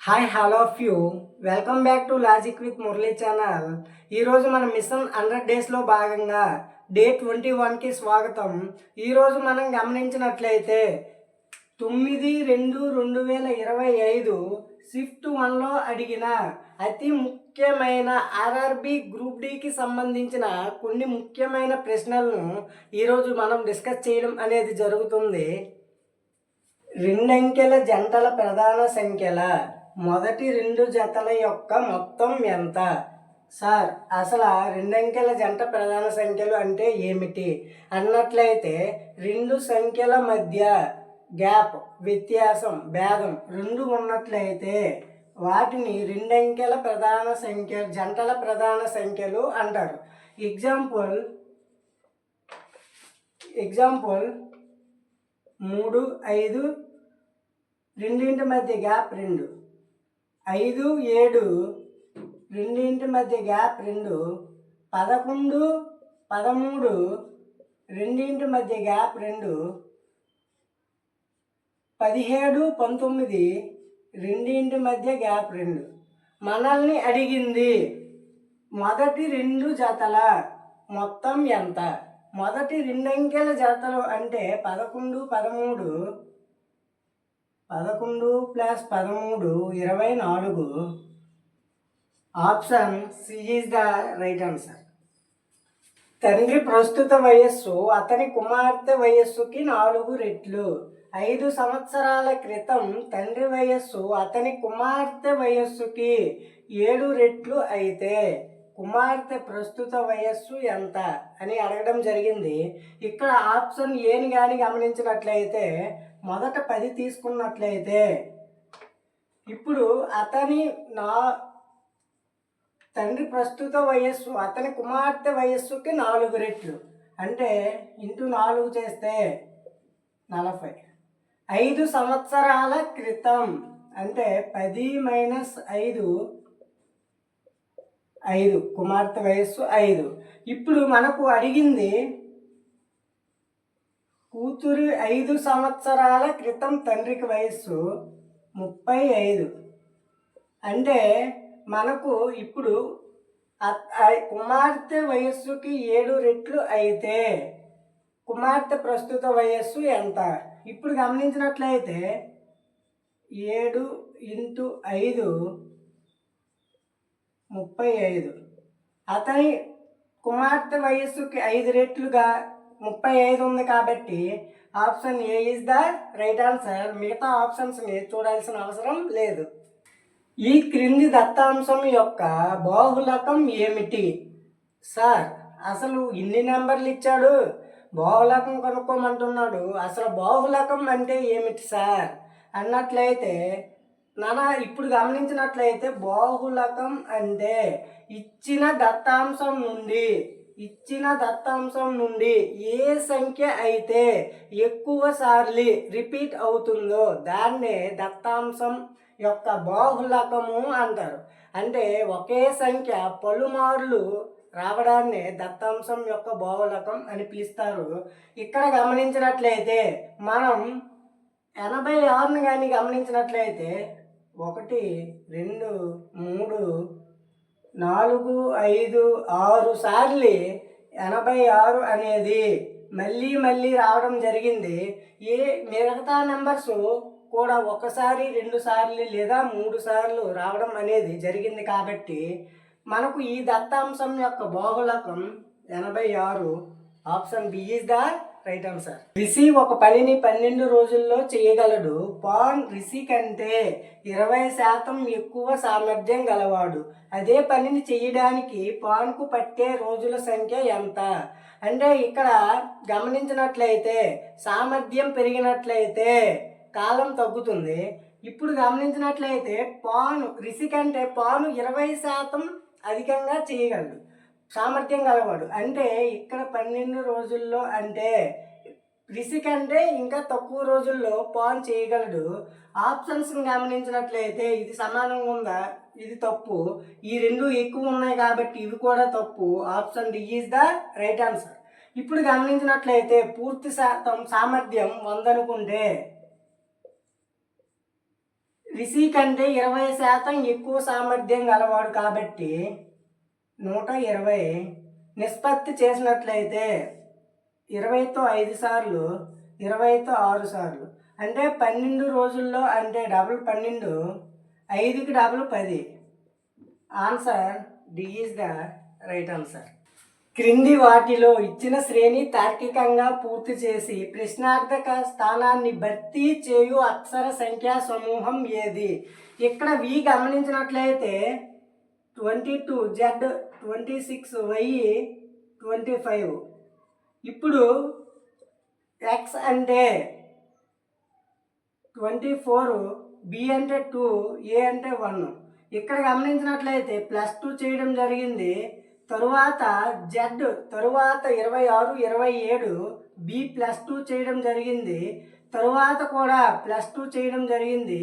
Hi hello of you welcome back to logic with Murali channel. ఈరోజు మన machine 100 డేస్లో భాగంగా డే 21కి స్వాగతం. ఈరోజు మనం గమనించినట్లయితే 9/2/2025 షిఫ్ట్ 1లో అడిగిన అతి ముఖ్యమైన ఆర్ఆర్బి గ్రూప్ డికి సంబంధించిన కొన్ని ముఖ్యమైన ప్రశ్నలను ఈరోజు మనం డిస్కస్ చేయడం అనేది జరుగుతుంది. రెండంకెల జంటల ప్రధాన సంఖ్యల మొదటి రెండు జతల యొక్క మొత్తం ఎంత? సార్, అసలు రెండంకెల జంట ప్రధాన సంఖ్యలు అంటే ఏమిటి అన్నట్లయితే, రెండు సంఖ్యల మధ్య గ్యాప్, వ్యత్యాసం, భేదం రెండు ఉన్నట్లయితే వాటిని రెండంకెల ప్రధాన సంఖ్య జంటల ప్రధాన సంఖ్యలు అంటారు. ఎగ్జాంపుల్ 3, 5, రెండింటి మధ్య గ్యాప్ 2. 5, 7, రెండింటి మధ్య గ్యాప్ 2. 11, 13, రెండింటి మధ్య గ్యాప్ 2. 17, 19, రెండింటి మధ్య గ్యాప్ 2. మనల్ని అడిగింది మొదటి రెండు జతల మొత్తం ఎంత. మొదటి రెండంకెల జతలు అంటే 11, 13, 11 + 13 24. Option C is the right answer. తండ్రి ప్రస్తుత వయస్సు అతని కుమార్తె వయస్సుకి 4 రెట్లు. 5 సంవత్సరాల క్రితం తండ్రి వయస్సు అతని కుమార్తె వయస్సుకి 7 రెట్లు అయితే కుమార్తె ప్రస్తుత వయస్సు ఎంత అని అడగడం జరిగింది. ఇక్కడ ఆప్షన్ ఏని కానీ గమనించినట్లయితే, మొదట 10 తీసుకున్నట్లయితే, ఇప్పుడు తండ్రి ప్రస్తుత వయస్సు అతని కుమార్తె వయస్సుకి 4 రెట్లు అంటే ఇంటూ 4 చేస్తే 40. 5 సంవత్సరాల క్రితం అంటే 10 - 5 కుమార్తె వయస్సు 5. ఇప్పుడు మనకు అడిగింది కూతురు 5 సంవత్సరాల క్రితం తండ్రికి వయస్సు 35. అంటే మనకు ఇప్పుడు కుమార్తె వయస్సుకి 7 రెట్లు అయితే కుమార్తె ప్రస్తుత వయస్సు ఎంత? ఇప్పుడు గమనించినట్లయితే 7 × 5 35. అతని కుమార్తె వయస్సుకి 5 రెట్లుగా 35 ఉంది కాబట్టి option A is the right answer. మిగతా ఆప్షన్స్ని చూడాల్సిన అవసరం లేదు. ఈ క్రింది దత్తాంశం యొక్క బాహుళకం ఏమిటి? సార్, అసలు ఇన్ని నెంబర్లు ఇచ్చాడు, బాహుళకం కనుక్కోమంటున్నాడు. అసలు బాహుళకం అంటే ఏమిటి సార్ అన్నట్లయితే, ఇప్పుడు గమనించినట్లయితే బాహుళకం అంటే ఇచ్చిన దత్తాంశం నుండి ఏ సంఖ్య అయితే ఎక్కువ సార్లు రిపీట్ అవుతుందో దాన్నే దత్తాంశం యొక్క బాహుళకము అంటారు. అంటే ఒకే సంఖ్య పలుమార్లు రావడాన్ని దత్తాంశం యొక్క బాహుళకం అని పిలుస్తారు. ఇక్కడ గమనించినట్లయితే మనం 86ని కానీ గమనించినట్లయితే 1, 2, 3, 4, 5, 6 సార్లు 86 అనేది మళ్ళీ రావడం జరిగింది. మిగతా నెంబర్స్ కూడా 1 సారి 2 సార్లు లేదా 3 సార్లు రావడం అనేది జరిగింది. కాబట్టి మనకు ఈ దత్తాంశం యొక్క బాహుళకం 86. Option B is the right answer. Rishi ఒక పనిని 12 రోజుల్లో చేయగలడు. పాన్ రిషి కంటే 20% ఎక్కువ సామర్థ్యం గలవాడు. అదే పనిని చేయడానికి పాన్కు పట్టే రోజుల సంఖ్య ఎంత? అంటే ఇక్కడ గమనించినట్లయితే సామర్థ్యం పెరిగినట్లయితే కాలం తగ్గుతుంది. ఇప్పుడు గమనించినట్లయితే రిషి కంటే పాను 20% అధికంగా చేయగలడు, సామర్థ్యం గలవాడు. అంటే ఇక్కడ 12 రోజుల్లో అంటే రిషి కంటే ఇంకా తక్కువ రోజుల్లో పాన్ చేయగలడు. ఆప్షన్స్ని గమనించినట్లయితే ఇది సమానంగా ఉందా? ఇది తప్పు. ఈ రెండు ఎక్కువ ఉన్నాయి కాబట్టి ఇవి కూడా తప్పు. Option D is the right answer. ఇప్పుడు గమనించినట్లయితే పూర్తి శాతం సామర్థ్యం 100 అనుకుంటే రిషి కంటే 20% ఎక్కువ సామర్థ్యం గలవాడు కాబట్టి 120 నిష్పత్తి చేసినట్లయితే 20తో 5 సార్లు, 20తో 6 సార్లు, అంటే 12 రోజుల్లో, అంటే డబుల్ 12, 5కి double 10. Answer D is the right answer. క్రింది వాటిలో ఇచ్చిన శ్రేణి తార్కికంగా పూర్తి చేసి ప్రశ్నార్థక స్థానాన్ని భర్తీ చేయు అక్షర సంఖ్యా సమూహం ఏది? ఇక్కడ వి గమనించినట్లయితే 22 Z, 26 Y, 25. ఇప్పుడు ఎక్స్ అంటే 24, బి అంటే 2, ఏ అంటే 1. ఇక్కడ గమనించినట్లయితే +2 చేయడం జరిగింది. తరువాత జెడ్ తరువాత 26, 27 బి +2 చేయడం జరిగింది. తరువాత కూడా +2 చేయడం జరిగింది.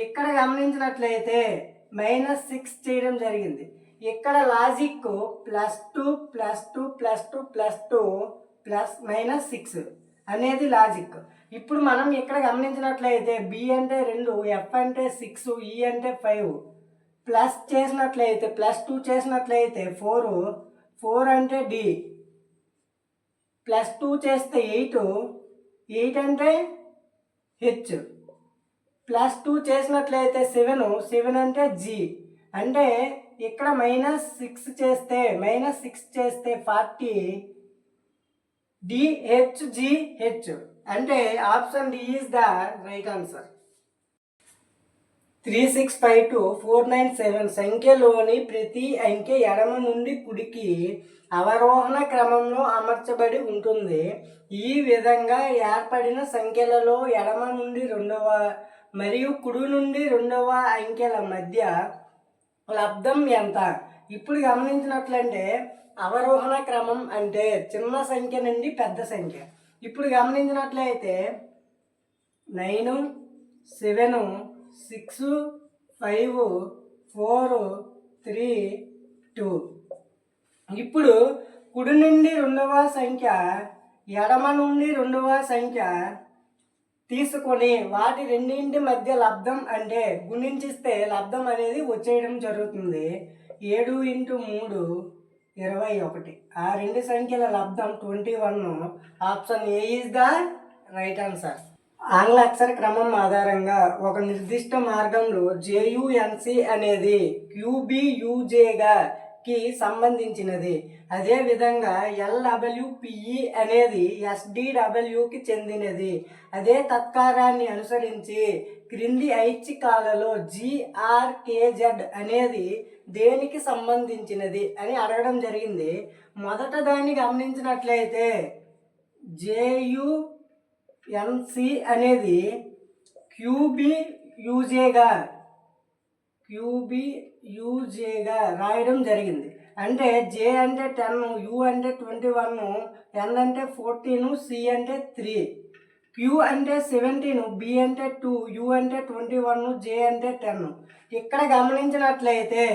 ఇక్కడ గమనించినట్లయితే -6 చేయడం జరిగింది. ఇక్కడ లాజిక్ +2 +2 +2 +2 +-6 అనేది లాజిక్. ఇప్పుడు మనం ఇక్కడ గమనించినట్లయితే బి అంటే 2, ఎఫ్ అంటే 6, ఈ అంటే 5, ప్లస్ చేసినట్లయితే +2 చేసినట్లయితే 4 అంటే డి, +2 చేస్తే 8 అంటే హెచ్, +2 చేసినట్లయితే 7 అంటే జి. అంటే ఇక్కడ -6 చేస్తే 40 DHGH. అంటే option D is the right answer. 3652,497 సంఖ్యలోని ప్రతి అంకె ఎడమ నుండి కుడికి అవరోహణ క్రమంలో అమర్చబడి ఉంటుంది. ఈ విధంగా ఏర్పడిన సంఖ్యలలో ఎడమ నుండి రెండవ మరియు కుడి నుండి రెండవ అంకెల మధ్య లబ్ధం ఎంత? ఇప్పుడు గమనించినట్లంటే అవరోహణ క్రమం అంటే చిన్న సంఖ్య నుండి పెద్ద సంఖ్య. ఇప్పుడు గమనించినట్లయితే 9, 7, 6, 5, 4, 3, 2. ఇప్పుడు కుడి నుండి రెండవ సంఖ్య ఎడమ నుండి రెండవ సంఖ్య తీసుకొని వాటి రెండింటి మధ్య లబ్ధం అంటే గుణించిస్తే లబ్ధం అనేది వచ్చేయడం జరుగుతుంది. 7 × 3 21. ఆ రెండు సంఖ్యల లబ్ధం 21. Option A is the right answer. ఆంగ్ల అక్షర క్రమం ఆధారంగా ఒక నిర్దిష్ట మార్గంలో జేయుఎన్సి అనేది క్యూబియుజేగా కి సంబంధించినది. అదేవిధంగా ఎల్డబ్ల్యూపిఈ అనేది ఎస్డిడబ్ల్యూకి చెందినది. అదే తత్కారాన్ని అనుసరించి క్రింది ఐచ్ఛికాలలో జిఆర్కేజెడ్ అనేది దేనికి సంబంధించినది అని అడగడం జరిగింది. మొదట దాన్ని గమనించినట్లయితే జేయుఎన్సి అనేది క్యూబియుజేగా రాయడం జరిగింది. అంటే జే అంటే 10, యు అంటే 21, ఎన్ అంటే 14, సి అంటే 3, క్యూ అంటే 17, బి అంటే 2, యు అంటే 21, జే అంటే 10. ఇక్కడ గమనించినట్లయితే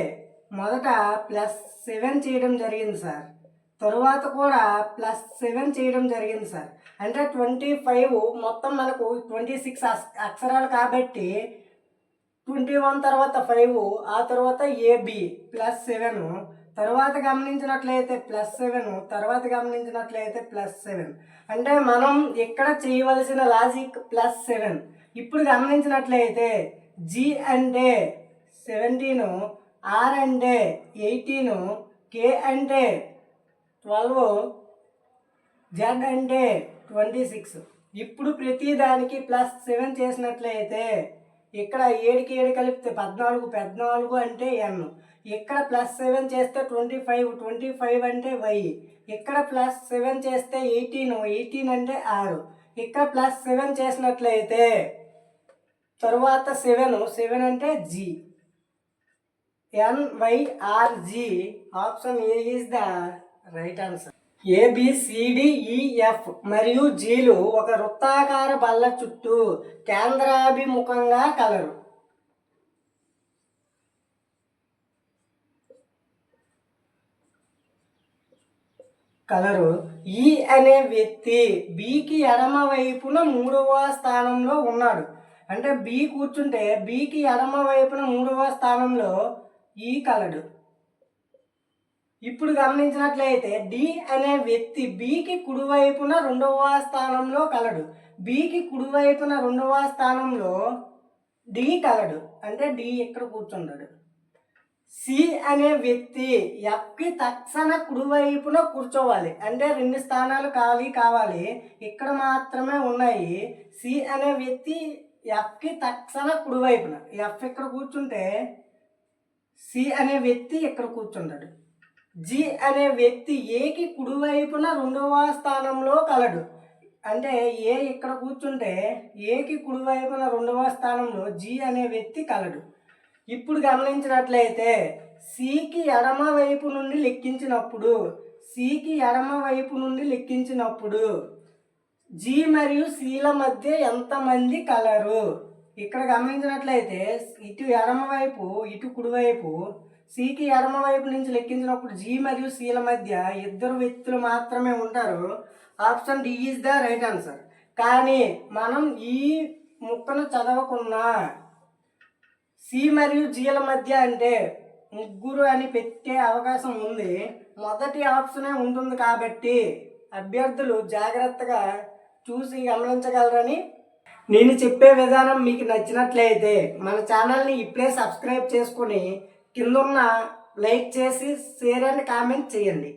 మొదట +7 చేయడం జరిగింది సార్. తరువాత కూడా +7 చేయడం జరిగింది సార్. అంటే 25 మొత్తం మనకు 26 అక్షరాలు కాబట్టి 21 తర్వాత 5, ఆ తర్వాత ఏబి +7, తర్వాత గమనించినట్లయితే +7, తర్వాత గమనించినట్లయితే +7. అంటే మనం ఇక్కడ చేయవలసిన లాజిక్ +7. ఇప్పుడు గమనించినట్లయితే జి అంటే 17, ఆర్ అంటే 18, కే అంటే 12, జెడ్ అంటే 26. ఇప్పుడు ప్రతి దానికి +7 చేసినట్లయితే ఇక్కడ 7కి 7 కలిపితే 14 అంటే ఎన్. ఇక్కడ +7 చేస్తే 25 అంటే వై. ఇక్కడ +7 చేస్తే 18 అంటే ఆర్. ఇక్కడ +7 చేసినట్లయితే తరువాత 7 అంటే G. NYRG. Option A is the right answer. ABCDEF మరియు జీలు ఒక వృత్తాకార బల్ల చుట్టూ కేంద్రాభిముఖంగా కలరు. ఈ అనే వ్యక్తి బికి ఎడమ వైపున 3వ స్థానంలో ఉన్నాడు. అంటే బి కూర్చుంటే బికి ఎడమ వైపున 3వ స్థానంలో ఈ కలడు. ఇప్పుడు గమనించినట్లయితే డి అనే వ్యక్తి బికి కుడివైపున 2వ స్థానంలో కలడు. బికి కుడివైపున 2వ స్థానంలో డి కలడు, అంటే డి ఇక్కడ కూర్చుంటాడు. సి అనే వ్యక్తి ఎఫ్కి తక్షణ కుడివైపున కూర్చోవాలి, అంటే 2 స్థానాలు ఖాళీ కావాలి, ఇక్కడ మాత్రమే ఉన్నాయి. సి అనే వ్యక్తి ఎఫ్కి తక్షణ కుడివైపున, ఎఫ్ ఇక్కడ కూర్చుంటే సి అనే వ్యక్తి ఇక్కడ కూర్చుంటాడు. జి అనే వ్యక్తి ఏకి కుడివైపున 2వ స్థానంలో కలడు, అంటే ఏ ఇక్కడ కూర్చుంటే ఏకి కుడివైపున 2వ స్థానంలో జి అనే వ్యక్తి కలడు. ఇప్పుడు గమనించినట్లయితే సికి ఎడమ వైపు నుండి లెక్కించినప్పుడు జి మరియు సిల మధ్య ఎంతమంది కలరు? ఇక్కడ గమనించినట్లయితే ఇటు ఎడమ వైపు ఇటు కుడివైపు, సికి ఎడమ వైపు నుంచి లెక్కించినప్పుడు జి మరియు సిల మధ్య 2 వ్యక్తులు మాత్రమే ఉంటారు. Option D is the right answer. కానీ మనం ఈ ముక్కను చదవకున్నా సి మరియు జిల మధ్య అంటే 3 అని పెట్టే అవకాశం ఉంది. మొదటి ఆప్షనే ఉంటుంది కాబట్టి అభ్యర్థులు జాగ్రత్తగా చూసి గమనించగలరని. నేను చెప్పే విధానం మీకు నచ్చినట్లయితే మన ఛానల్ని ఇప్పుడే సబ్స్క్రైబ్ చేసుకొని కిందున్న లైక్ చేసి షేర్ అండ్ కామెంట్ చేయండి.